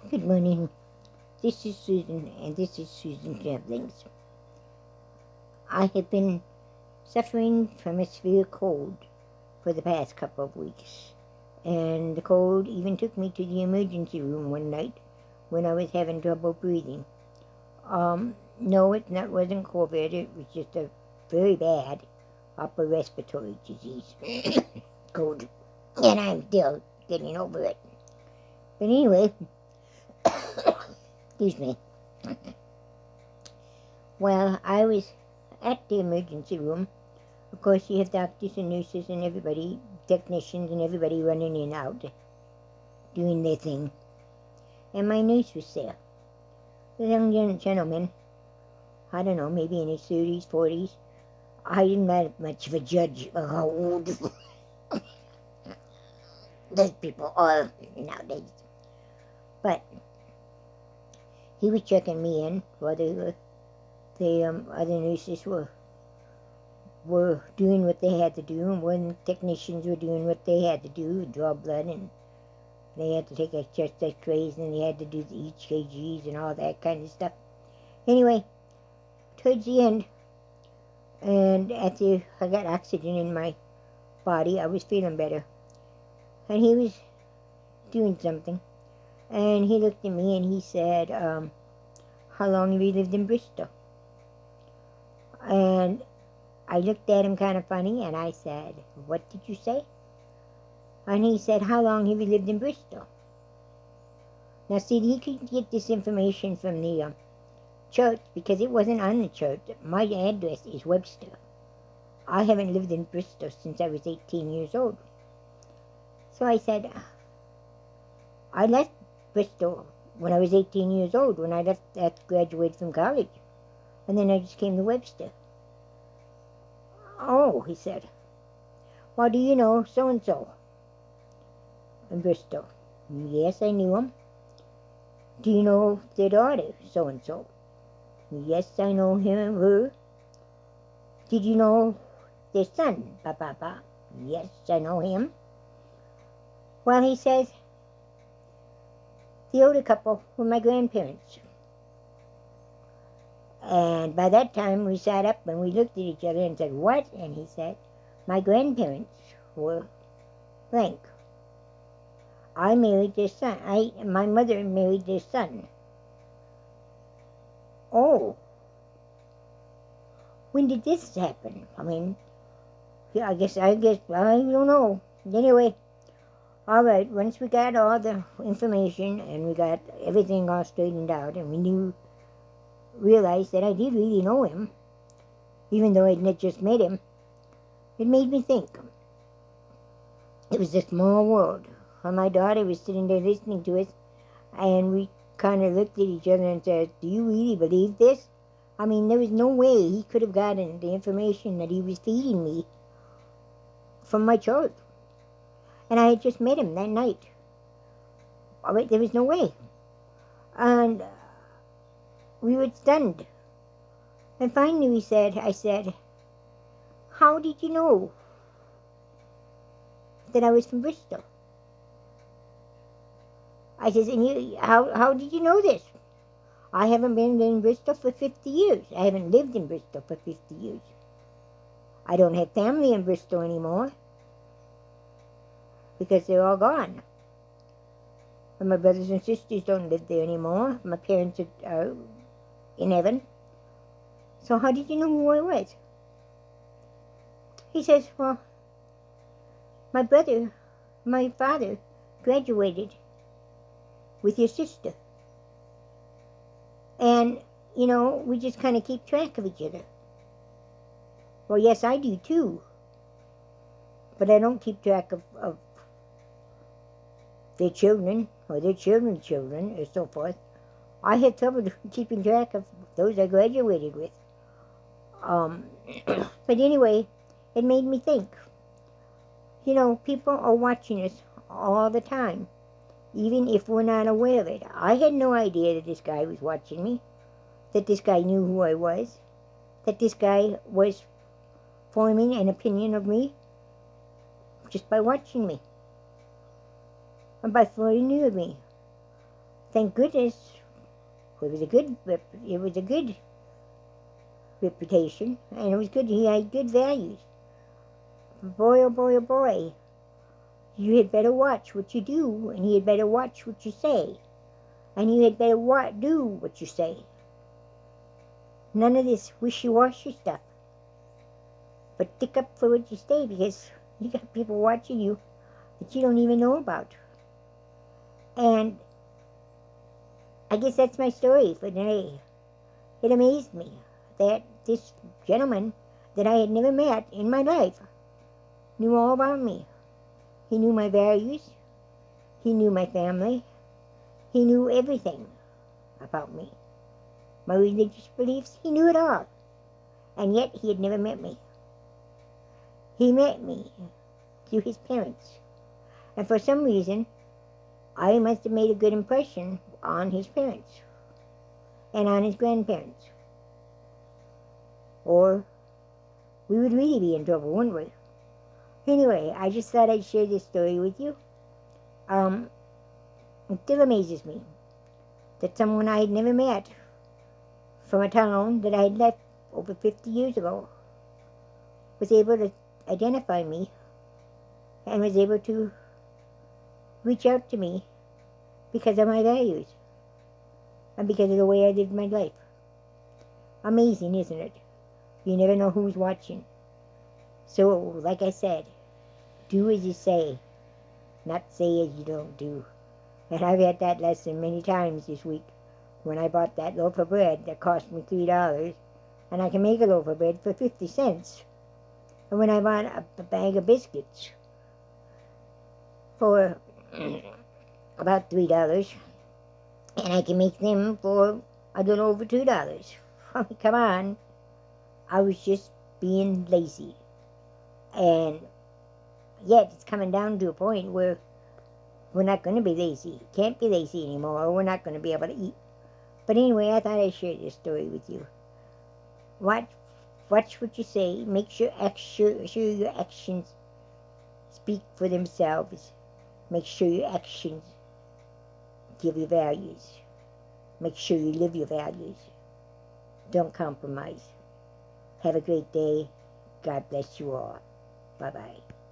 Good morning. This is Susan, and this is Susan's Ramblings. I have been suffering from a severe cold for the past couple of weeks, and the cold even took me to the emergency room one night when I was having trouble breathing. No, wasn't COVID. It was just a very bad upper respiratory disease. Cold. And I'm still getting over it. But anyway, excuse me. Well, I was at the emergency room. Of course, you have doctors and nurses and everybody, technicians and everybody running in and out, doing their thing. And my nurse was there. The young gentleman, I don't know, maybe in his 30s, 40s. I didn't have much of a judge of how old those people are nowadays. But he was checking me in while the other nurses were doing what they had to do, and when technicians were doing what they had to do, draw blood, and they had to take chest x-rays, and they had to do the EKGs and all that kind of stuff. Anyway, towards the end, and after I got oxygen in my body, I was feeling better. And he was doing something, and he looked at me and he said, how long have you lived in Bristol? And I looked at him kind of funny, and I said, what did you say? And he said, how long have you lived in Bristol? Now, see, he could get this information from the church, because it wasn't on the church. My address is Webster. I haven't lived in Bristol since I was 18 years old. So I said, I left Bristol when I was 18 years old, when I graduated from college. And then I just came to Webster. Oh, he said, well, do you know so-and-so in Bristol? Yes, I knew him. Do you know their daughter, so-and-so? Yes, I know him, her. Did you know their son, Papa? Yes, I know him. Well, he says, the older couple were my grandparents. And by that time, we sat up and we looked at each other and said, what? And he said, my grandparents were blank. I married their son. My mother married their son. Oh. When did this happen? I mean, I guess, I don't know. Anyway, all right, once we got all the information and we got everything all straightened out, and we realized that I did really know him, even though I had just met him, it made me think. It was a small world. And my daughter was sitting there listening to us, and we kind of looked at each other and said, do you really believe this? I mean, there was no way he could have gotten the information that he was feeding me from my church. And I had just met him that night. There was no way. And we were stunned. And finally I said, how did you know that I was from Bristol? I said, and how did you know this? I haven't been in Bristol for 50 years. I haven't lived in Bristol for 50 years. I don't have family in Bristol anymore, because they're all gone. And my brothers and sisters don't live there anymore. My parents are in heaven. So how did you know who I was? He says, well, my father graduated with your sister. And, we just kind of keep track of each other. Well, yes, I do too. But I don't keep track of their children or their children's children or so forth. I had trouble keeping track of those I graduated with. But anyway, it made me think. People are watching us all the time, even if we're not aware of it. I had no idea that this guy was watching me, that this guy knew who I was, that this guy was forming an opinion of me just by watching me, and by flirting with me. thank goodness it was a good reputation, and it was good. He had good values. Boy, oh boy, oh boy, you had better watch what you do, and you had better watch what you say, and you had better do what you say. None of this wishy-washy stuff, but stick up for what you say, because you got people watching you that you don't even know about. And I guess that's my story for today. It amazed me that this gentleman that I had never met in my life knew all about me. He knew my values. He knew my family. He knew everything about me. My religious beliefs, he knew it all. And yet he had never met me. He met me through his parents. And for some reason, I must have made a good impression on his parents and on his grandparents. Or we would really be in trouble, wouldn't we? Anyway, I just thought I'd share this story with you. It still amazes me that someone I had never met from a town that I had left over 50 years ago was able to identify me and was able to reach out to me because of my values and because of the way I lived my life. Amazing, isn't it? You never know who's watching. So, like I said, do as you say, not say as you don't do. And I've had that lesson many times this week when I bought that loaf of bread that cost me $3, and I can make a loaf of bread for 50 cents. And when I bought a bag of biscuits for about $3, and I can make them for a little over $2. Come on. I was just being lazy. And yet it's coming down to a point where we're not going to be lazy. Can't be lazy anymore. We're not going to be able to eat. But anyway, I thought I'd share this story with you. Watch what you say. Make sure your actions speak for themselves. Make sure your actions give you values. Make sure you live your values. Don't compromise. Have a great day. God bless you all. Bye-bye.